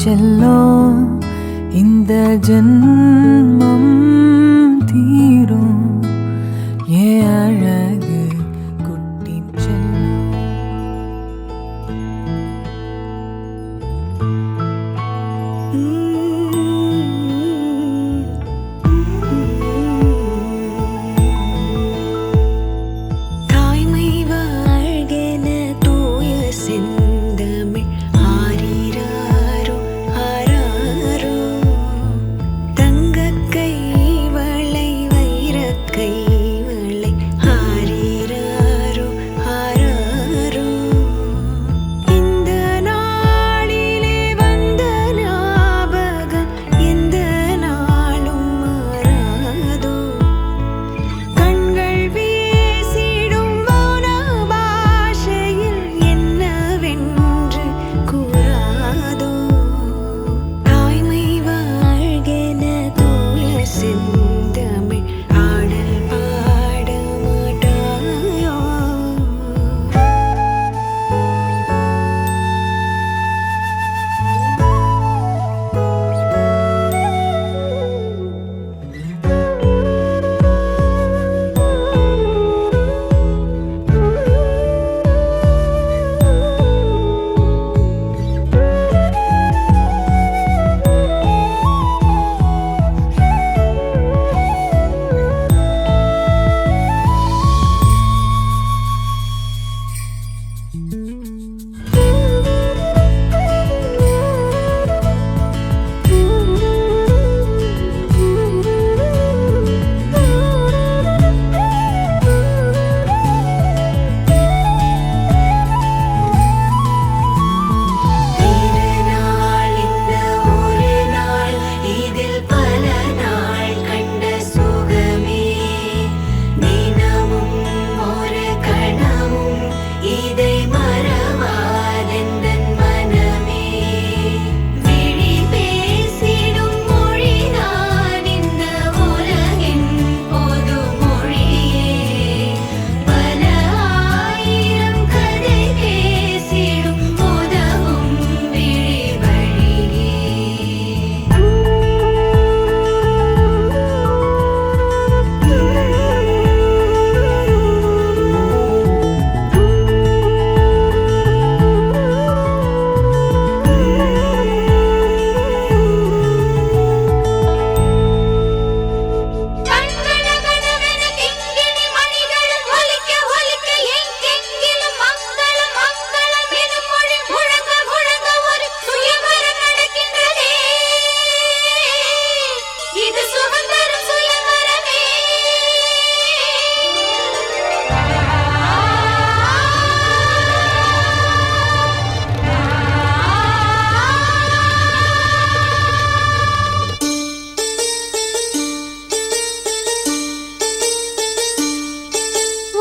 செல்லும் இந்த ஜென்மம் தீரும் ஏ அழகு குட்டி செல்லும். தாய்மை வாழ்கென தூய செந்தமிழ் ஆரிராரோ ஆராரோ தங்கக் கைவளை வைரக் கைவளை ஆரிராரோ ஆராரோ இந்த நாளிலே வந்த ஞாபகம் எந்த நாளும் மாறாதோ கண்கள் வீசிடும் மௌன பாஷையில் என்னவென்று கூறாதோ தாய்மை வாழ்கென தூய செந்தமிழ் ஆடல் பாட மாட்டாயோ. திருநாள் இந்த ஒரு நாள் இதில் பல நாள் கண்ட சுகமே தினமும் ஒரு கணமும் இதை மறவாதெந்தன் மனமே விழி பேசிடும் மொழிதான் இந்த உலகின் பொது மொழியே பல ஆயிரம் கதை பேசிடும் உதவும் விழி வழியே. கண்கணகணவென கிங்கிணி மணிகள் ஒலிக்க ஒலிக்க எங்கெங்கிலும் மங்களம் மங்களம் எனும் மொழி முழங்க முழங்க ஒரு சுயவரம் நடக்கின்றதே இது சுதந்திரம் சுயவரமே.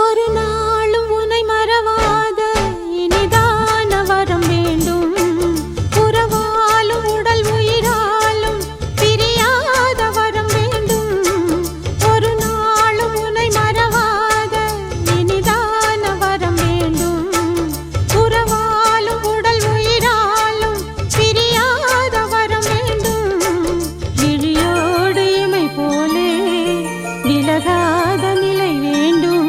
ஒரு நாளும் உன்னை மறவாத இனிதான வரம் வேண்டும் உறவாலும் உடல் உயிராலும் பிரியாத வரம் வேண்டும். ஒரு நாளும் உன்னை மறவாத இனிதான வரம் வேண்டும் உறவாலும் உடல் உயிராலும் பிரியாத வரம் வேண்டும். இழியோடு இமை போலே விலகாத நிலை வேண்டும்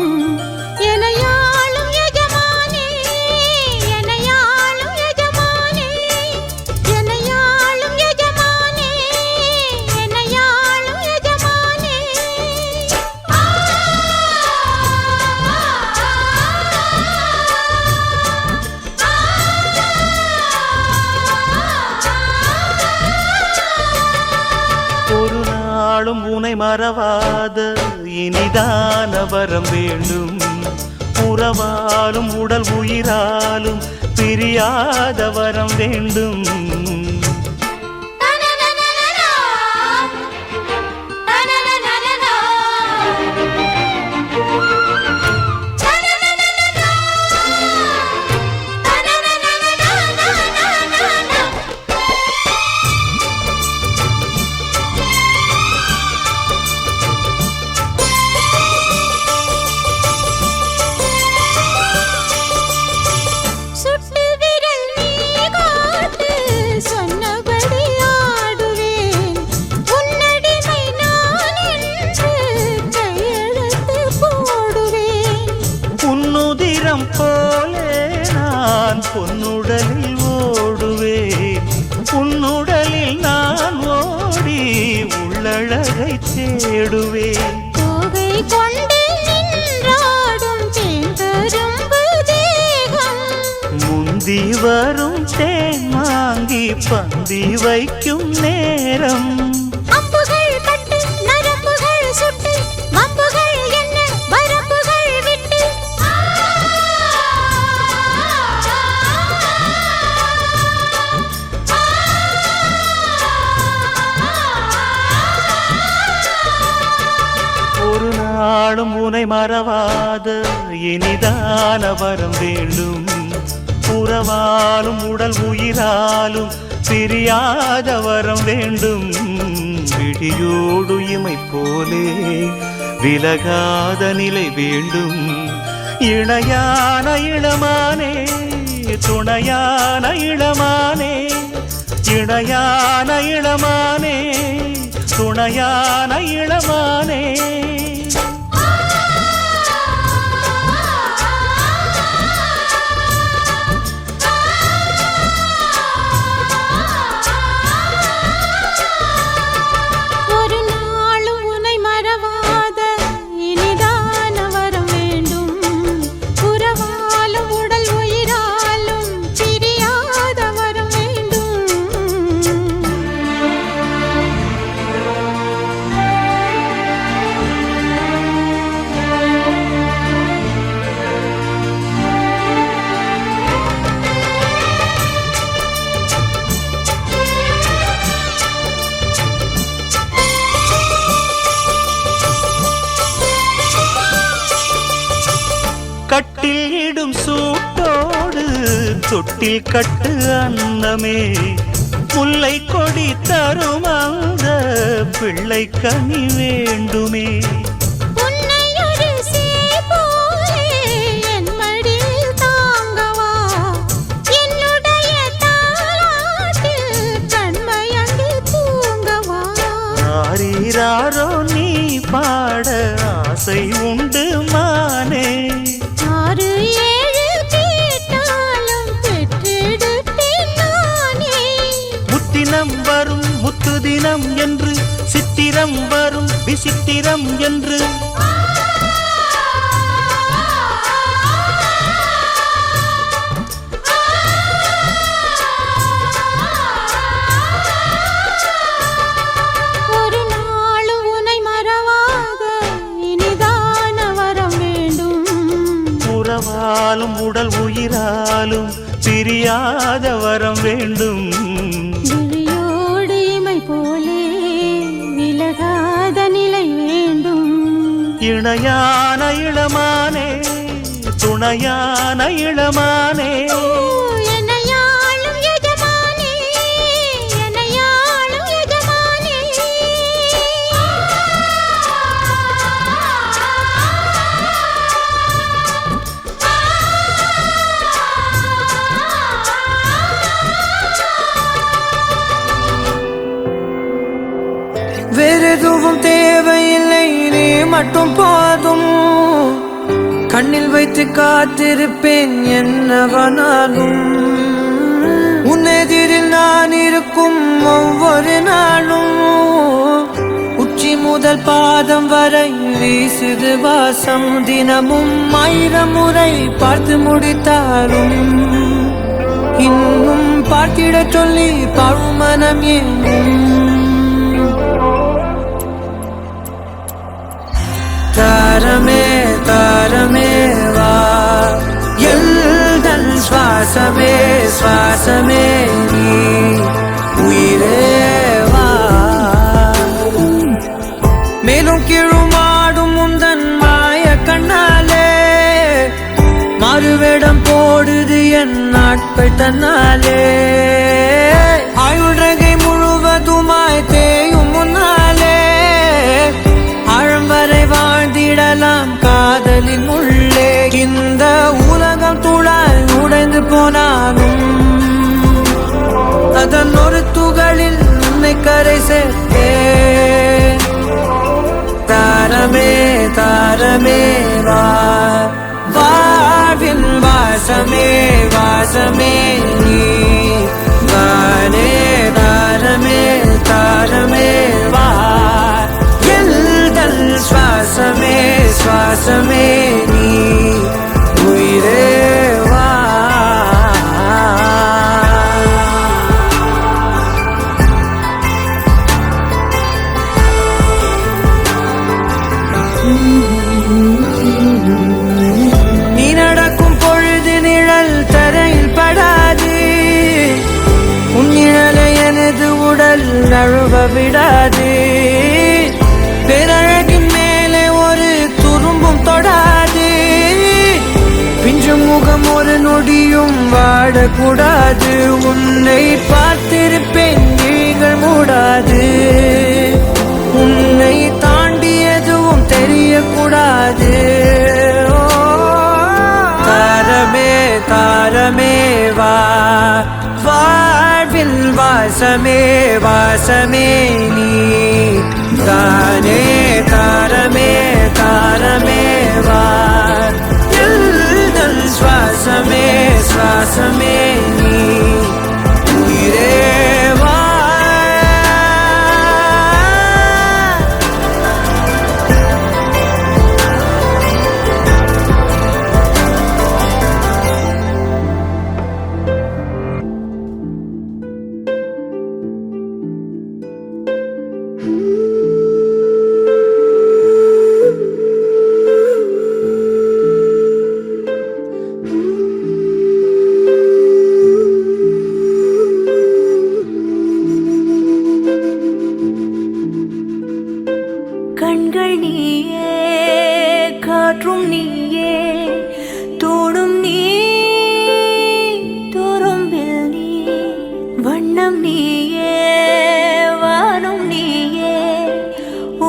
எனையாளும் எஜமானே எனையாளும் எஜமானே எனையாளும் எஜமானே எனையாளும் எஜமானே. ஒரு நாளும் உனை மறவாத இனிதான வரம் வேண்டும் உறவாலும் உடல் உயிராலும் பிரியாத வரம் வேண்டும். சுட்டு விரல் நீ காட்டு அழகை தேடுவேன். தோகை கொண்டு நின்றாடும் தேங்கரும்பு தேகம் முந்தி வரும் தேன் வாங்கி பந்தி வைக்கும் நேரம். அம்புகள் பட்டு நரம்புகள் சுட்டு வம்புகள் என்ன வரம்புகள் விட்டு ஒரு நாளும் உனை மறவாத இனிதான வரம் வேண்டும். உறவாலும் உடல் உயிராலும் பிரியாத வரம் வேண்டும். விடியோடு இமை போலே விலகாத நிலை வேண்டும். இணையான இளமானே துணையான இளமானே, இணையான இளமானே துணையான இளமானே. ஒரு நாளும் உன்னை மறவாத இனிதான வரம் வேண்டும். உறவாலும் உடல் உயிராலும் பிரியாத வரம் வேண்டும். கட்டில் இடும் சூட்டோடு தொட்டில் கட்டு அன்னமே, முல்லை கொடி தரும் அந்த பிள்ளை கனி வேண்டுமே. உன்னை ஒரு சேய் போலே என் மடியில் தாங்கவா, என்னுடைய தாலாட்டில் கண்மயங்கி தூங்கவா. ஆரீராரோ நீ பாட ஆசை உண்டு மானே. 6 7 கேட்டாலும் பெற்றெடுப்பேன் நானே. முத்தினம் வரும் முத்து தினம் என்று, சித்திரம் வரும் விசித்திரம் என்று. ஒரு நாளும் உன்னை மறவாத இனிதான வரம் வேண்டும். உறவாலும் உடல் உயிராலும் பிரியாத வரம் வேண்டும். விழியோடு இமை போலே விலகாத நிலை வேண்டும். இணையான இளமானே துணையான இளமானே. என்னையாளும் எஜமானே, என்னையாளும் எஜமானே. வேறெதுவும் தேவையில்லை, நீ மட்டும் போதும். கண்ணில் வைத்து காத்திருப்பேன் என்னவனாலும். உன்னெதிரில் நான் இருக்கும் ஒவ்வொரு நாளும். உச்சி முதல் பாதம் வரை வீசுது வாசம். தினமும் 1000 முறை பார்த்து முடித்தாலும் இன்னும் பார்த்திடச் சொல்லி பழுமனம் ஏங்கும். தாரமே தாரமே வா, எல்தன் சுவாசமே சுவாசமே நீ, உயிரே வா. மேலும் கீழுமாடும் முந்தன் மாய கண்ணாலே மாறுவேடம் போடுது என் நாட்கள் தன்னாலே. ஆயுள்ரகை முழுவதுமாய் தேயும் முன்னாலே ஆழம் வரை வாழ்ந்திடலாம் காதலின் உள்ளே. இந்த உலகம் துளாய் உடைந்து போனாலும் அதன் ஒரு துகளில் உன்னை கரை சேர்த்தேன். தாரமே தாரமே வா, வாழ்வின் வாசமே வாசமே நீ, வானே தாரமே தாரமே வா, நழுவ விடாது. பேரழகின் மேலே ஒரு துரும்பும் தொடாது. பிஞ்சு முகம் ஒரு நொடியும் வாடக்கூடாது. உன்னை பார்த்திருப்பேன் விழிகள் மூடாது. உன்னை தாண்டி எதுவும் தெரியக்கூடாது. தாரமே தாரமே வா, வாழ்வில் வாசமே வாசமே நீ தானே. தாரமே தாரமே வா, எல்தல் சுவாசமே சுவாசமே நீ உயிரே வா. கண்கள் நீயே, காற்றும் நீயே, தோடும் நீ, துரும்பில் நீ, வண்ணம் நீயே, வானும் நீயே,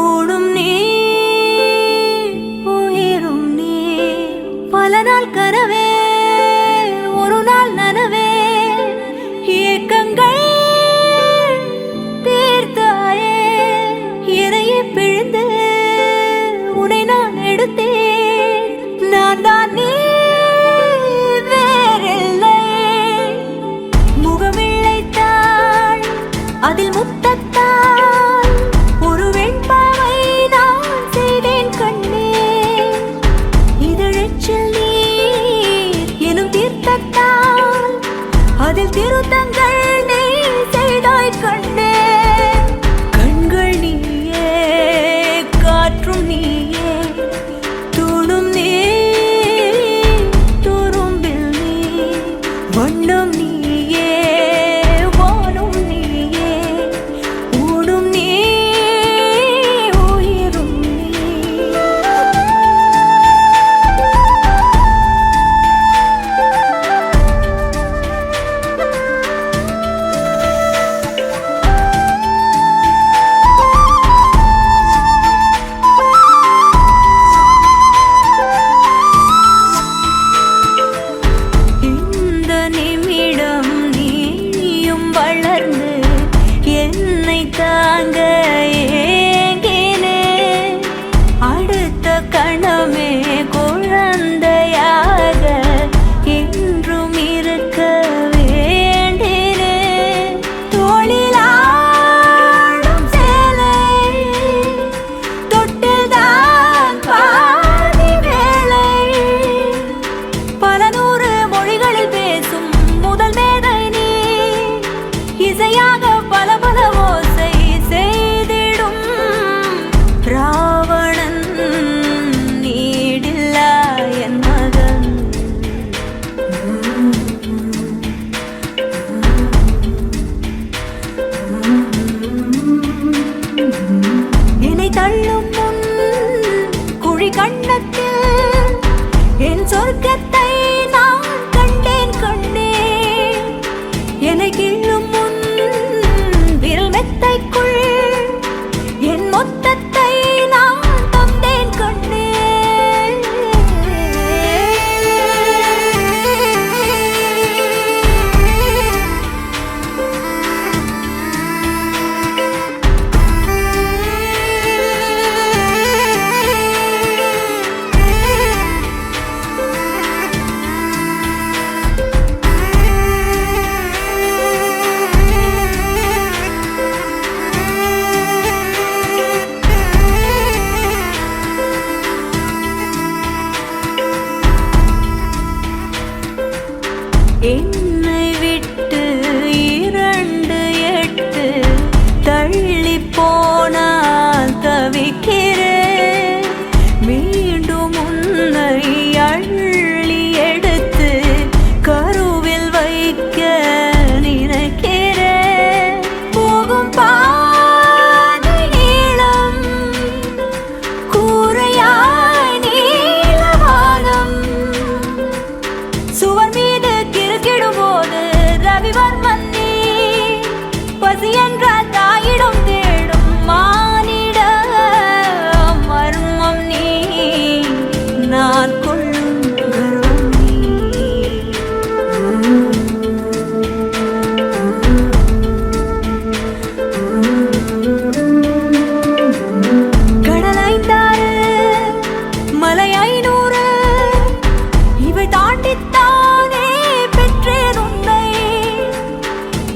ஊடும் நீ, உயிரும் நீ. பல நாள் கனவே, ஒரு நாள் நனவே, ஏக்கங்கள் தீர்த்தாயே. இதையே பிழிந்து உன்னை நான் எடுத்தேன். நான் தான் நீ வேறில்லை. முகமிழைத்தாள் அதில் முத்தத்தால் ஒரு வெண்பாவை நான் செய்தேன் கண்ணே. இதழச்சில் நீர் எனும் தீர்த்தத்தால் அதில் திருத்தங்கள் நீ செய்தாய் கண்ணே. கண்கள் நீயே, காற்றும் நீயே, தூணும் நீ, துரும்பில் நீ, வண்ணம் நீயே, வானும் நீயே, ஊடும் நீ, உயிரும் நீ.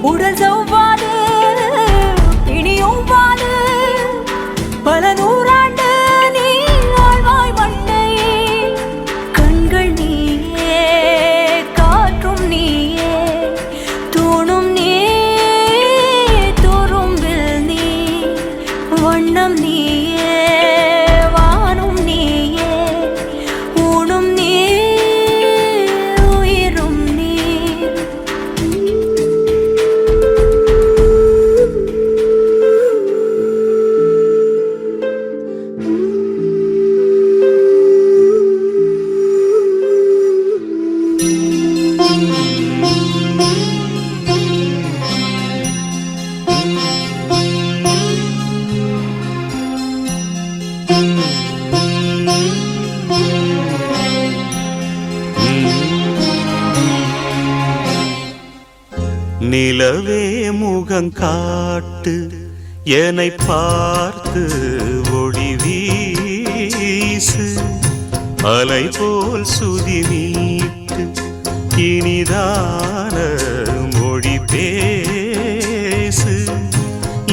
உடல் செவ்வாது இனியும் வாது பல நூறாண்டு நீ ஆழ்வாய் மண்ணையே கண்கள் நீயே காற்றும் நீயே தூணும் நீ துரும்பில் நீ வண்ணம் நீயே வானும் நீயே ஊனும் நீ உயிரும் நீ நிலவே முகம் காட்டு என்னை பார்த்து ஒளி வீசு அலை போல் சுதி மீட்டு இனிதான மொழி பேசு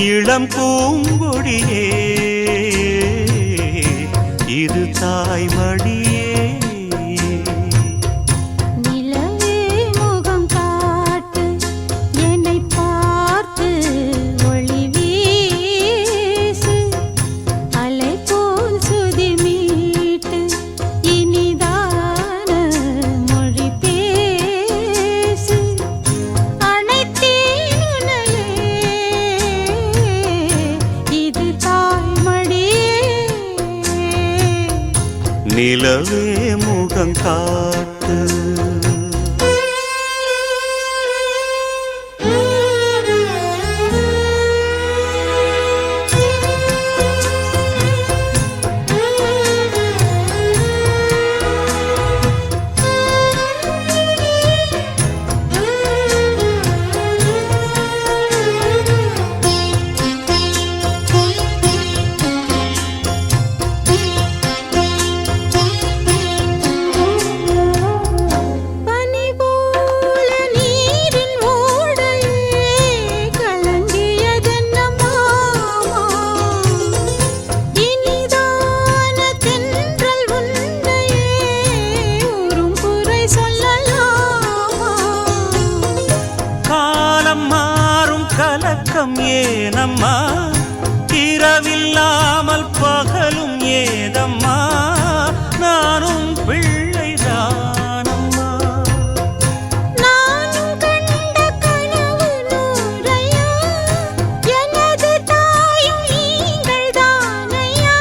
இளம் பூங்கொடியே இது தாய்மடியே நிலவே முகம் காட்டு என்னை பார்த்து ஒளி வீசு அலை போல் சுதி மீட்டு இனிதான மொழி பேசு அனைத்தேன் உன்னையே இது தாய்மடியே நிலவே முகம் காட்டு பனி போல நீரின் ஓடையே கலங்கியதென்ன மாமா இனிதான தென்றல் உன்னையே ஊரும் குறை சொல்லலாமா காலம் மாறும் கலக்கம் ஏனம்மா இரவில்லாமல் பகலும் ஏதம்மா நானும் பிள்ளைதானம்மா நானும் கண்ட கனவு நூறையா எனது தாயும் நீங்கள் தானையா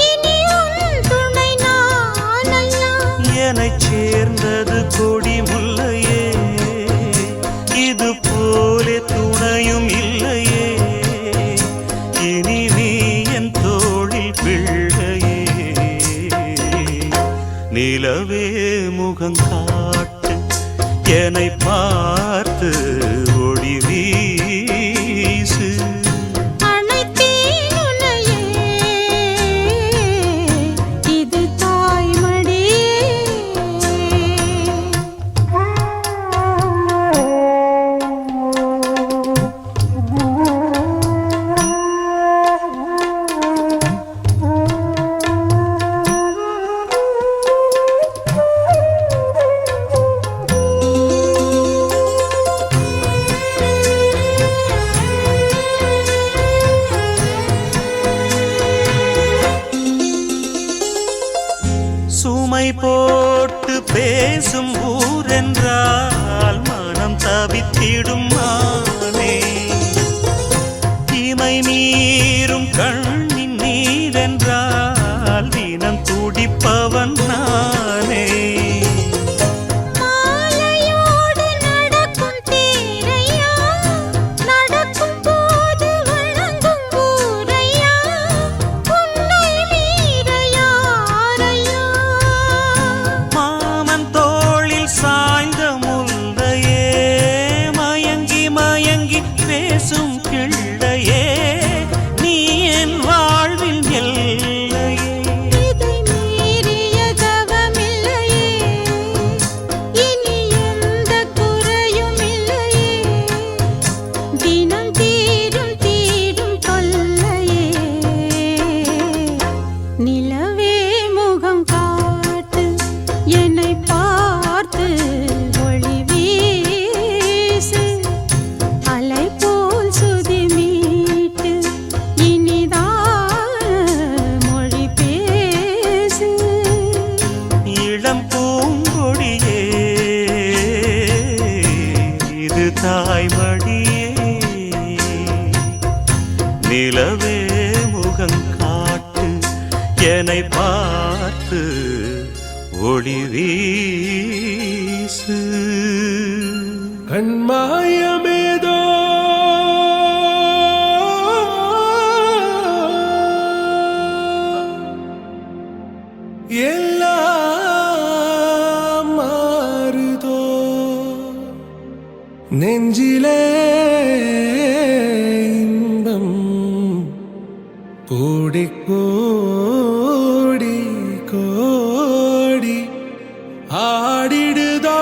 இனி உன் துணை நானையா என்னைச் சேர்ந்தது கொடி முல்லையே இது போலே துணையும் இல்லையே இனி நீ என் தோளில் பிள்ளையே நிலவே முகம் காட்டு என்னை பார்த்து ஒளி வீசு அனைத்தேன் உன்னையே இது தாய்மடியே தாய்மடியே நிலவே முகங்காட்டு என்னை பார்த்து ஒளி வீசு கண்மாயமேதோ எல்லாம் மாறுதோ நெஞ்சிலே இன்பம் கோடி கோடி கோடி ஆடிடுதோ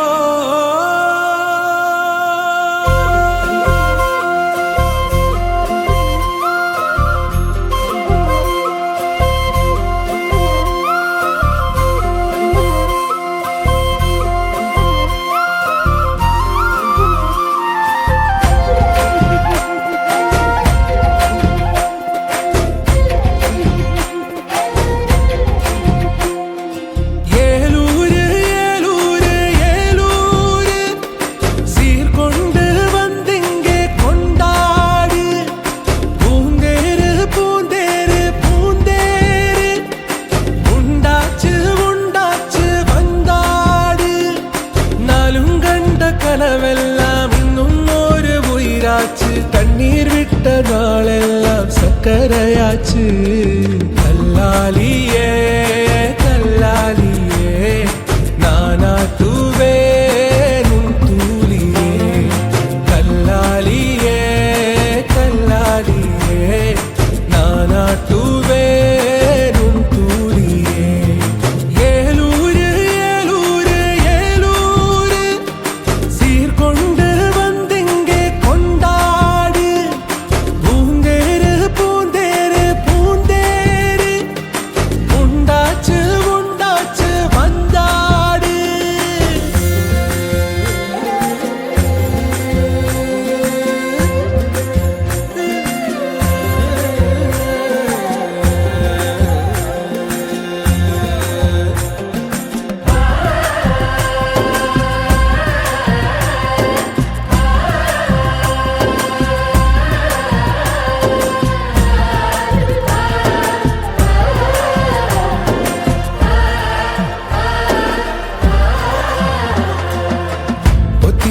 கனவெல்லாம் இன்னும் ஒரு உயிராச்சு தண்ணீர் விட்ட நாளெல்லாம் சக்கரையாச்சு கல்லாலியே கல்லாலியே நானா தூவேன் உன் தூளியே கல்லாலியே கல்லாலியே நானா தூவேன் உன் தூளியே கொண்டு வந்திங்கே கொண்டாடு பூந்தேரு பூந்தேரு பூந்தேரு உண்டாச்சு உண்டாச்சு வந்தாடு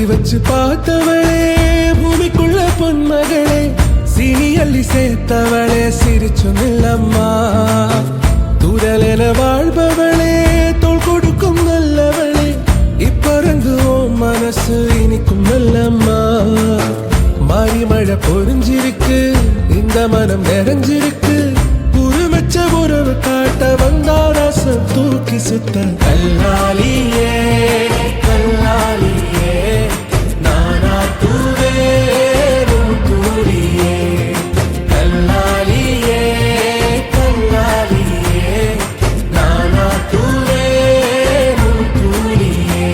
வச்சு பார்த்தவளே பூமிக்குள்ள பொன்மகளே சீனி அள்ளி சேர்த்தவளே சிரிச்சு நில்லம்மா தூரலென வாழ்பவளே தோள் கொடுக்கும் நல்லவளே இப்பறங்குவோம் மனசு இனிக்கும் நல்லம்மா மாறி மழை பொறிஞ்சிருக்கு இந்த மனம் நிறைஞ்சிருக்கு உருவச்ச உறவு காட்ட வந்தா ரசம் தூக்கி சுத்த கல்லாலியே கல்லாலியே நானா தூவேன் உன் தூளியே கல்லாலியே கல்லாலியே நானா தூவேன் உன் தூளியே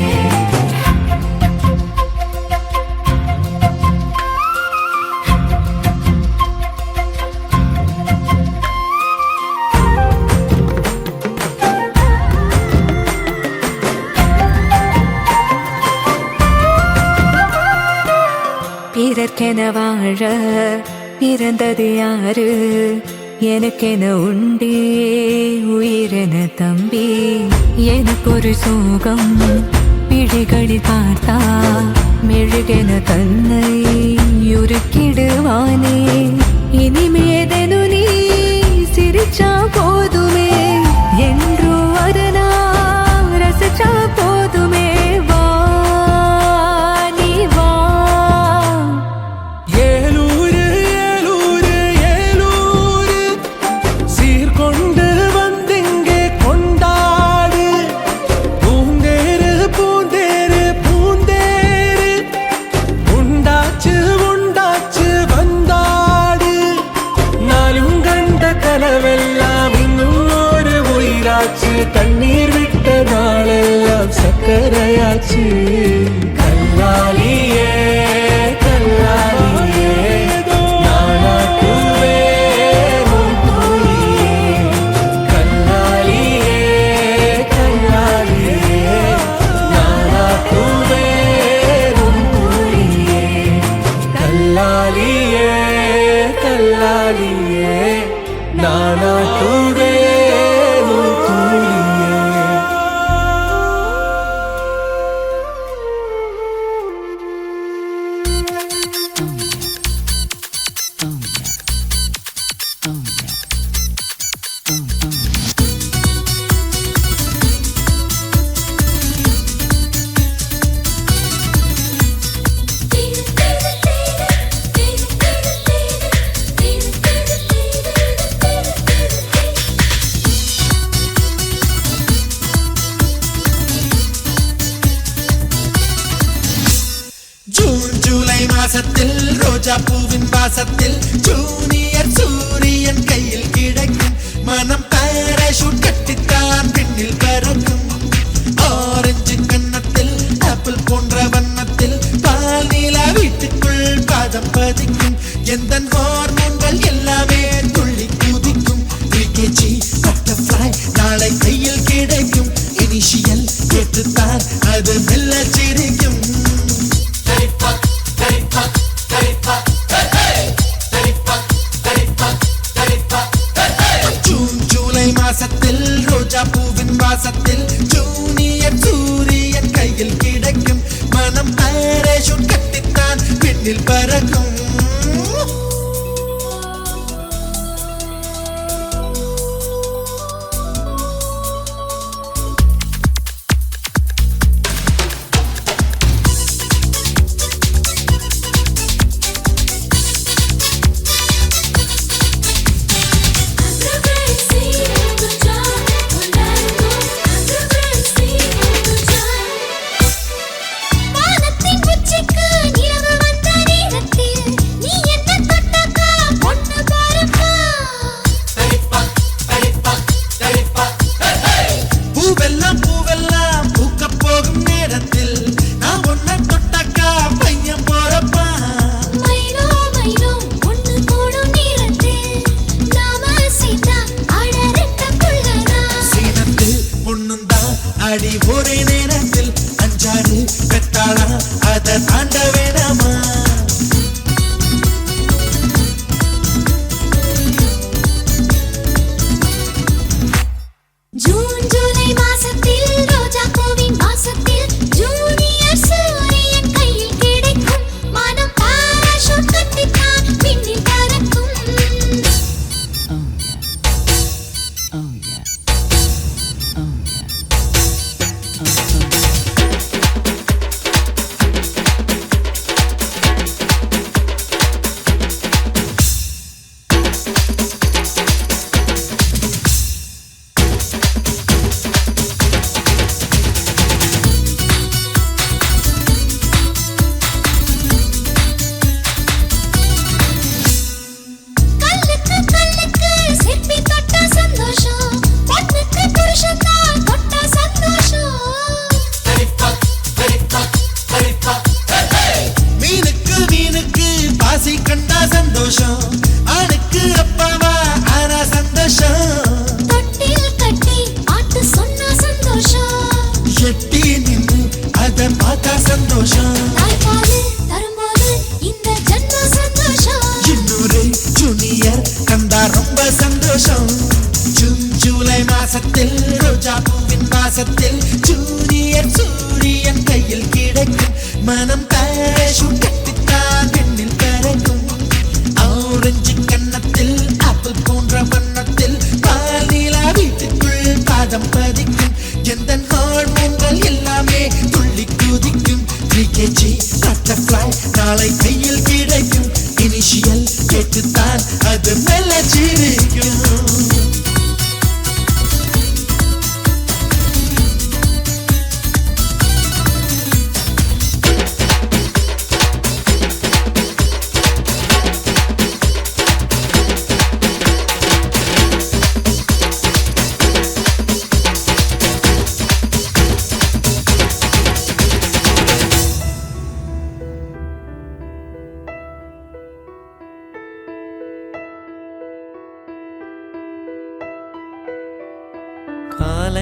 பிறர்க்கென வாழ பிறந்தது யாரு எனக்கென உண்டே உயிரென தம்பி எனக்கொரு சோகம் பிழைகளில் பார்த்தா மெழுகென தன்னை உருக்கிடுவானே இனிமேதெனு நீ சிரிச்சா போதுமே என்றோ அதனா ரசிச்சா போதுமே வா நீ வா ஏலூரு ஏலூரு ஏலூரு சீர்கொண்டு வந்திங்கே கொண்டாடு பூந்தேரு பூந்தேரு பூந்தேரு உண்டாச்சு உண்டாச்சு வந்தாடு நாளும் கண்ட கனவெல்லாம் இன்னும் ஒரு உயிராச்சு தண்ணீர் விட்ட நாளெல்லாம் சக்கரையாச்சு கல்லாலியே கல்லாலியே நானா தூவேன் உன் தூளியே கல்லாலியே கல்லாலியே நானா தூவேன் உன் தூளியே தள்ளாலியே தள்ளாலியே நானா தூவே தூளியே மாசத்தில் ரோஜா பூவின் வாசத்தில் ஜூனியர் சூரியன் கையில் கிடைக்கும் மனம் பாராசூட் கட்டித்தான் பின்னில் பறக்கும் ஆரஞ்சு கன்னத்தில் ஆப்பிள் போன்ற வண்ணத்தில் பால் நீலா வீட்டுக்குள் பாதம் பதிக்கும் எந்த ஹார்மோன்கள் எல்லாமே துள்ளி குதிக்கும் ப்ரீகேஜி பட்டர்ஃப்ளை நாளை கையில் கிடைக்கும் இனிஷியல் கேட்டுத்தான் அது மெல்ல சிரிக்கும் ஜூலை மாசத்தில் ரோஜா பூவின் வாசத்தில் ஜூனியர் சூரியன் கையில் கிடைக்கும் மனம் பாராசூட் கட்டித்தான் பின்னில் பறக்கும் அடி ஒரே நேரத்தில் அஞ்சாறு பெத்தாளா அதை தாண்ட வேணாமா ஜூன் ஜூலை மாசத்தில் ரோஜா பூவின் வாசத்தில் ஜூனியர் சூரியன் கையில் கிடைக்கும் மனம் பாராசூட் கட்டித்தான் பின்னில் பறக்கும் ஆணுக்கு அப்பாவா ஆனா சந்தோஷம் தொட்டில் கட்டி ஆட்டு சொன்னா சந்தோஷம் எட்டி நின்று அதை பார்த்தா சந்தோஷம் தாய்ப்பால் தரும்போது இந்த ஜன்ம சந்தோஷம் இன்னொரு ஜூனியர் கண்டா ரொம்ப சந்தோஷம் ஜூன் ஜூலை மாசத்தில் ரோஜா பூவின் வாசத்தில் ஜூனியர் சூரியன் கையில் கிடைக்கும் மனம் பாராசூட் கட்டித்தான் பின்னில் பறக்கும் ஆரஞ்சு கன்னத்தில் ஆப்பிள் போன்ற வண்ணத்தில் பால் நீலா வீட்டுக்குள் பாதம் பதிக்கும் எந்த ஹார்மோன்கள் எல்லாமே துள்ளி குதிக்கும் ப்ரீகேஜி பட்டர்ஃப்ளை நாளை கையில் கிடைக்கும் இனிஷியல் கேட்டுத்தான் அது மெல்ல சிரிக்கும்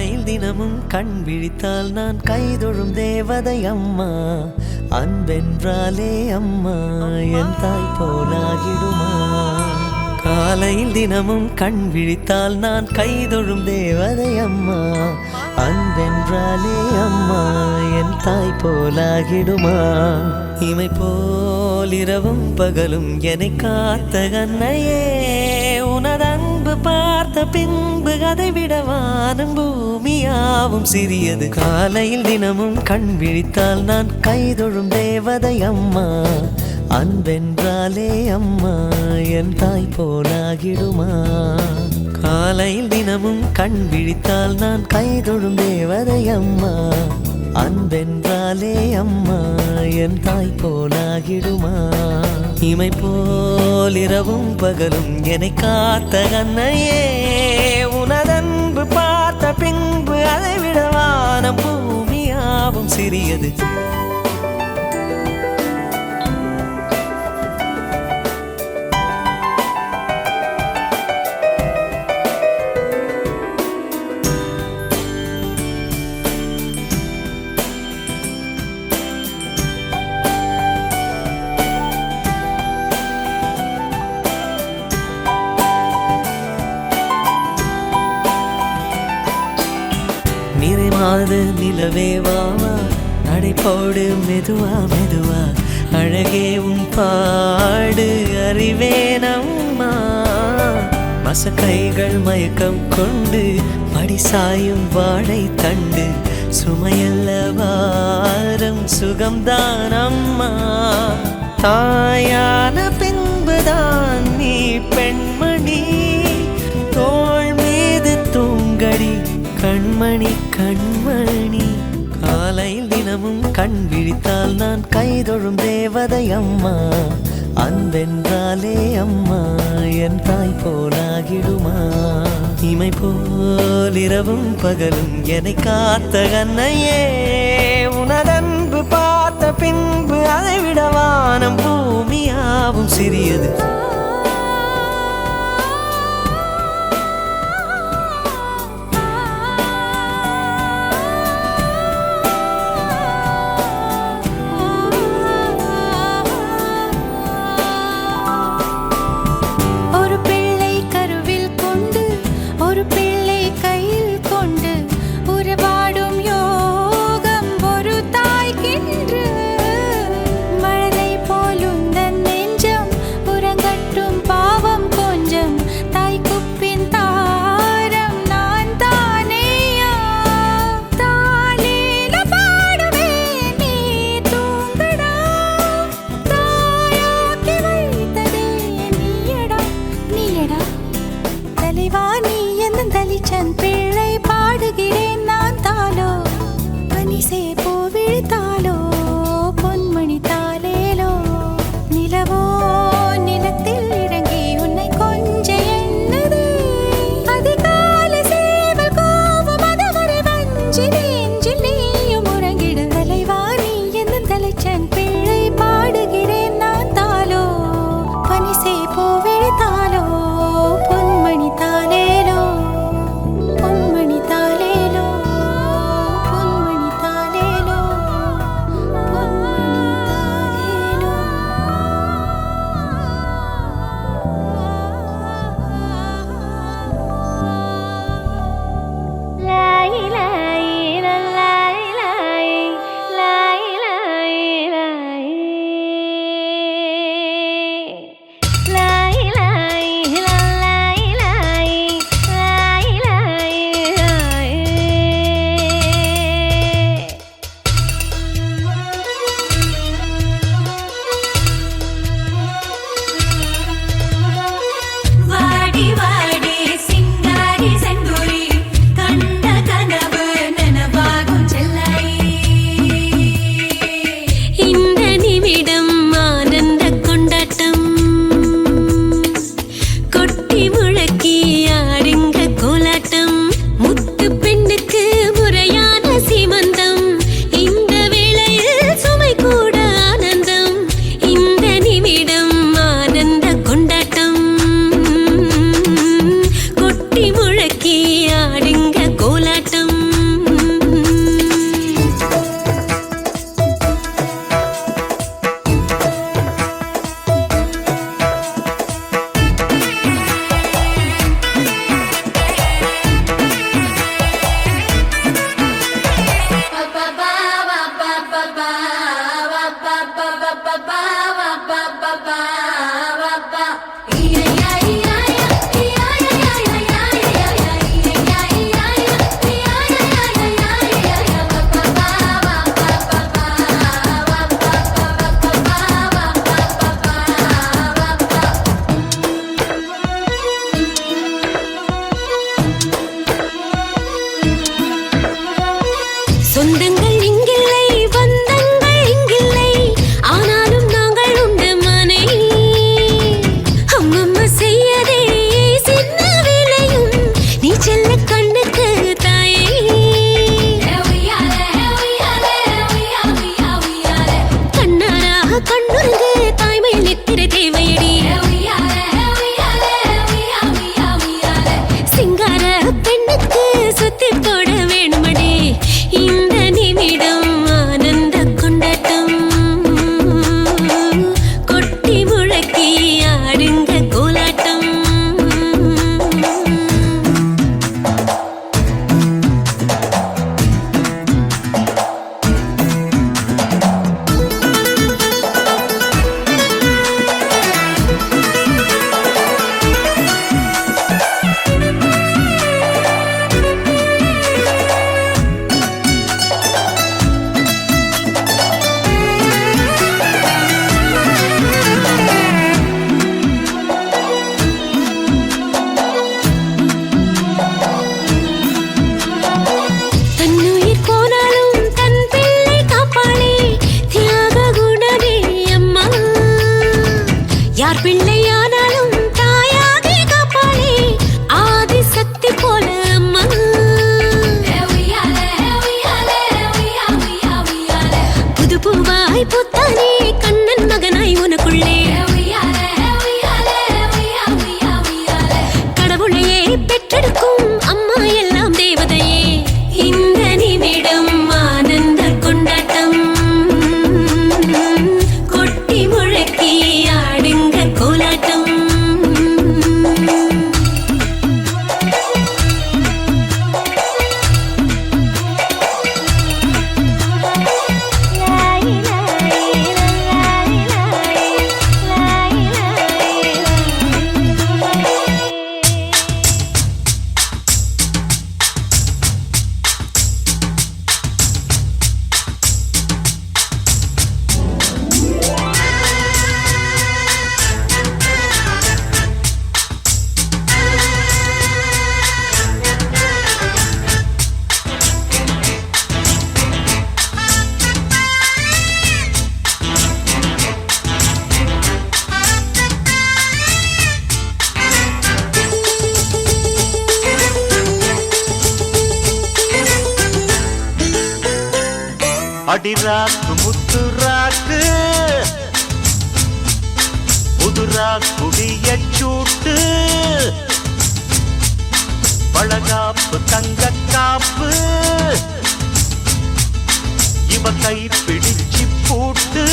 காலையில் தினமும் கண் விழித்தால் நான் கைதொழும் தேவதை அம்மா. அன்பென்றாலே அம்மா என் தாய் போலாகிடுமா. காலையில் தினமும் கண் விழித்தால் நான் கைதொழும் தேவதை அம்மா. அன்பென்றாலே அம்மா என் தாய் போலாகிடுமா. இமை போல் இரவும் பகலும் என்னை காத்த கண்ணையே, உனது அன்பு பார்த்த பின்பு அதை விட வானம் பூமியாவும் சிறியது. காலையில் தினமும் கண் விழித்தால் நான் கைதொழும் தேவதை அம்மா. அன்பென்றாலே அம்மா என் தாய் போலாகிடுமா. காலையில் தினமும் கண் விழித்தால் நான் கைதொழும் தேவதை அம்மா. அன்பென்றாலே அம்மா என் தாய் போலாகிடுமா. இமை போல் இரவும் பகலும் என்னை காத்த கண்ணையே, உனதன்பு பார்த்த பின்பு அதை விட வானம் பூமியாவும் சிறியது. நிறைமாத நிலவே வாவா, நடைபோடு மெதுவா மெதுவா, அழகே உன் பாடு அறிவேனம்மா. மசக்கைகள் மயக்கம் கொண்டு மடிசாயும் வாழை தண்டு, சுமையல்ல வாரம் சுகம்தான் அம்மா. தாயான பின்புதான் நீ பெண்மணி, தோள் மீது தூங்கடி கண்மணி கண்மணி. காலையில் தினமும் கண் விழித்தால் நான் கைதொழும் தேவதை அம்மா. அன்பென்றாலே அம்மா என் தாய் போலாகிடுமா. இமை போல் இரவும் பகலும் என்னை காத்த கண்ணையே, உனதன்பு பார்த்த பின்பு அதை விட வானம் பூமியாவும் சிறியது. பிள்ளை பாடுகிறேன் நான் தாலோ, பனிசே பூ விழித்தாலோ, பொன்மணி தாலேலோ. நிலவோ நிலத்தில் இறங்கி உன்னை கொஞ்ச எண்ணது, அதிகாலை சேவல் கோவம் அதுவரை வஞ்சி நெஞ்சில் நீயும் உறங்கிடு. தலைவா நீ என்ன தலைச்சன் பிள்ளை பாடுகிறேன் நான் தாலோ, பனிசே பூ விழித்தாலோ, பொன்மணி தாலேலோ. பொன்மணி தாலேலோ, பொன்மணி தாலேலோ. யார் பிள்ளையானாலும் தாயாகி காப்பாளே ஆதி சக்தி போல அம்மா புது பூவாய் பூத்தானே கண்ணன் மகனாய் உனக்குள்ளே கடவுளையே பெற்றெடுக்கும் அம்மா எல்லாம் தேவதையே இந்த நிமிடம் ஆனந்த கொண்டாட்டம் கொட்டி முழக்கி ஆடுங்க கோலாட்டம் அடிராக்கு முத்துராக்கு புதுராக்குடிய சூட்டு பழகாப்பு தங்கக்காப்பு இவ கை பிடிச்சி பூட்டு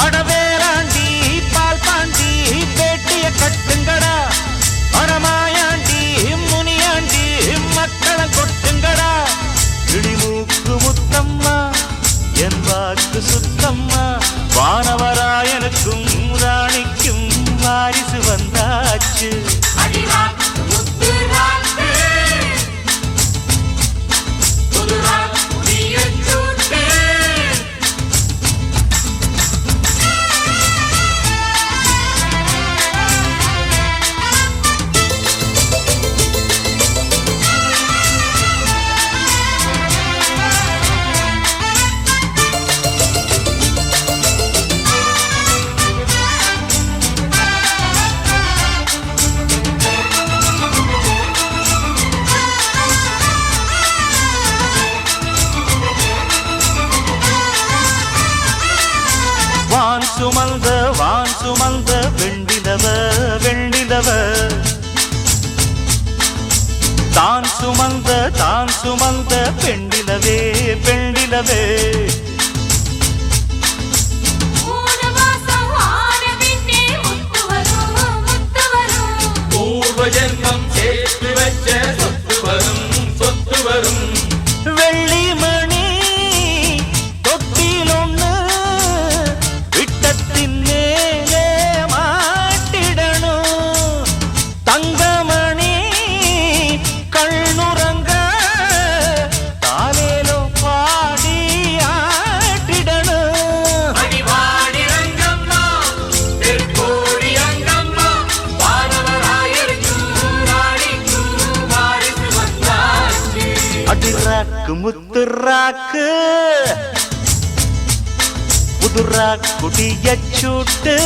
அடவேராண்டி பால் பாண்டி பேட்டிய கட்டுங்கடா அடமாயாண்டி முனியாண்டி மக்களை கொட்டுங்கடா இடிமூக்கு முத்தம்மா என் வாக்கு சுத்தம்மா வானவராயனுக்கும் ராணிக்கும் வாரிசு வந்தாச்சு வான் சுமந்த வெண்ணிலவ வெண்ணிலவ தான் சுமந்த பெண்ணிலவே பெண்ணிலவே பூர்வ ஜென்மம் சேர்த்து வச்ச சொத்து வரும் சொத்து வரும் வெள்ளி மணி தொட்டில் ஒண்ணு விட்டத்தின் மேலே மாட்டிடணும் தங்கமணி கண்ணுறங்க தாலேலோ பாடி ஆட்டிடணும் அடிவாடி ரங்கம்மா திருக்கோடி ரங்கம்மா வானவராயருக்கும் ராணிக்கும் வாரிசு வந்தாச்சு அடிராக்கு முத்துராக்கு புதுராக்குடிய சூட்டு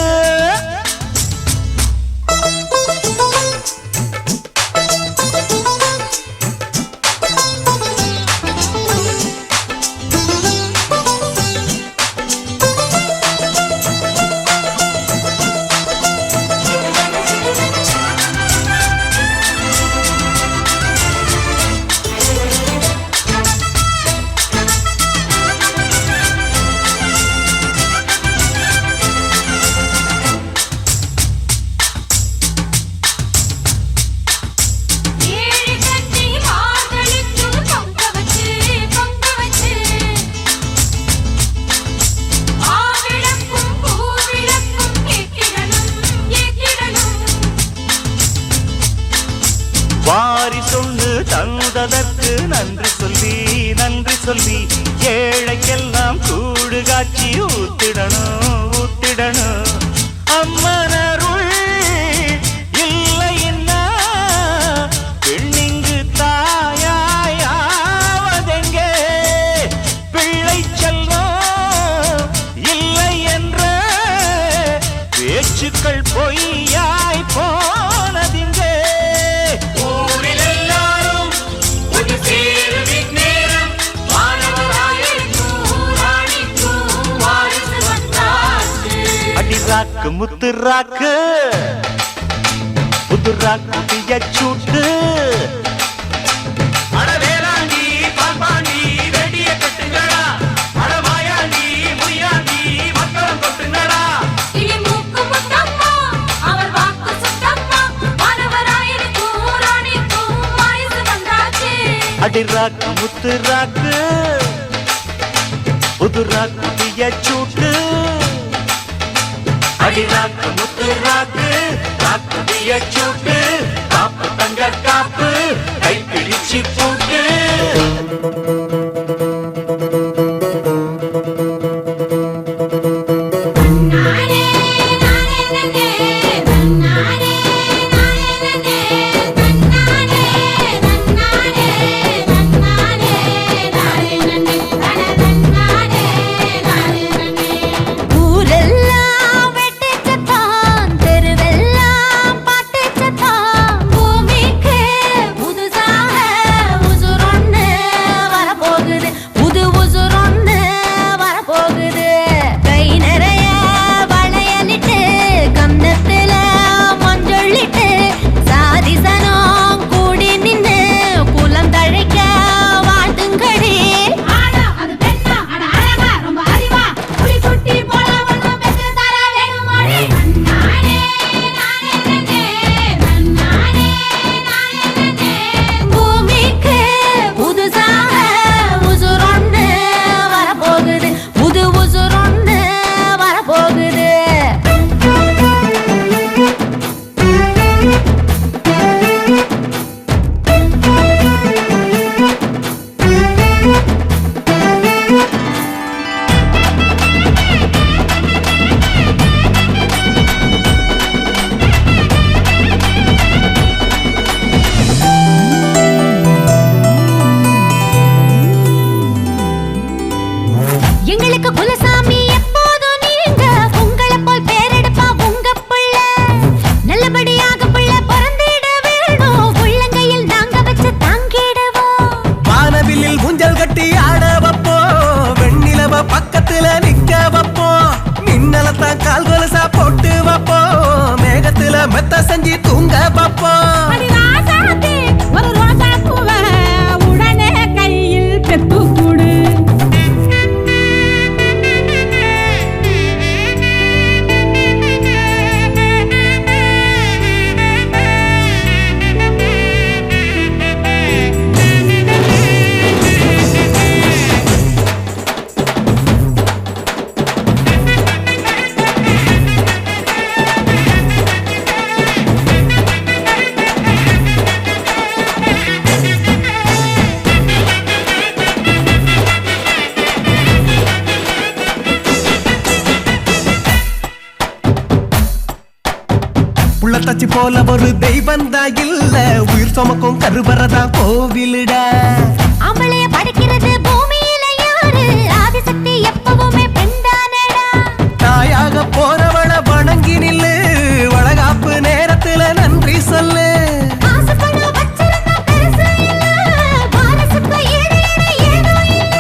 வாரி சொல்லு தந்ததற்கு நன்றி சொல்லி ஏழைக்கெல்லாம் கூடு காட்சி ஊத்திடணும் அம்மனருள் இல்லைன்னா பெண்ணிங்கு தாயாவதெங்கே பிள்ளை செல்வம் இல்லை என்ற பேச்சுக்கள் பொய்யாய் போனதிங்கே ஊரில் எல்லாரும் ஒரு சேருவின் நேரம் மாணவராயிருக்கும் ராணிக்கும் வாரிசு வந்தாச்சு அடி ராக்கு முத்து ராக்கு புது ராக்கு பியச்சூட்டு அட வேளாண்டி பால்பாண்டி வெடிய கட்டுங்கடா அட வாயாண்டி முய்யாண்டி மக்களம் கொட்டுங்கடா இனி மூக்கு முத்தம்மா அவர் வாக்கு சுத்தம்மா மாணவராயிருக்கும் ராணிக்கும் வாரிசு வந்தாச்சு அடி ராக்கு முத்து ராக்கு புது ராக்கு பியச்சூட்டு அடி ராக்கு முத்து ராக்கு ராக்கு பியச்சூட்டு காப்பு தங்க காப்பு கை பிடிச்சு போட்டு நானே நானே நன்னே நானே நானே நன்னே நானே நானே நானே நானே நன்னே நானே நானே ஊரெல்லாம் வெட்டிச்சத்தான் தெருவெல்லாம் பாட்டுச்சத்தான் பூமிக்கு புதுசாக உசுரொன்னு வரப்போகுது புது உசுரொன்னு வரப்போகுது கை நிறைய வளையலிட்டு கன்னத்துல மஞ்சள்ளிட்டு சாதிசனம் கூடி நின்னு குலம் தழைக்க வாழ்த்துங்கடி அது பெண்ணா அட அழகா ரொம்ப அறிவா புலி குட்டி போல ஒண்ணு பெத்து தர வேணுமாடி நானே நானே நன்னே நானே நானே நன்னே பூமிக்கு புதுசாக உசுரொன்னு வரப்போகுது புது உசுரொன்னு வரப்போகுது எங்களுக்கு குலசாமி எப்போதும் நீங்க உங்களை போல் பேரெடுப்பா உங்க புள்ள நல்லபடியாக புள்ள பிறந்திட வேணும் உள்ளங்கையில் நாங்க வச்சு தாங்கிடுவோம் வானவில்லில் ஊஞ்சல் கட்டி ஆட வைப்போம் வெண்ணிலவ பக்கத்துல நிக்க வைப்போம் மின்னலத்தான் கால் கொலுசா போட்டு வைப்போம் மேகத்துல மெத்த செஞ்சு தூங்க வைப்போம் ஒரு ரோசா பூவ உடனே கையில் பெத்து கூடு புள்ளத்தச்சி போல ஒரு தெய்வந்தா இல்ல உயிர் சுமக்கும் கருவறதா கோவிலுடா அவளைய படைக்கிறது பூமியில யாரு ஆதிசக்தி எப்பவுமே பெண்தானடா தாயாக போறவள வணங்கி நில்லு வளகாப்பு நேரத்துல நன்றி சொல்லு ஆசைப்பட வச்சிருந்தா பெருசு இல்ல வாரசுக்கு ஈடு ஏதோ இல்ல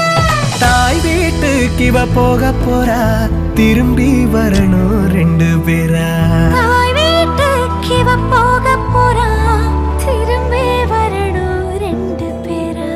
தாய் வீட்டுக்கு இவ போக போறா திரும்பி வரணும் ரெண்டு பேரா தாய் வீட்டுக்கு இவ போக போறா திரும்பி வரணும் ரெண்டு பேரா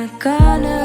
காண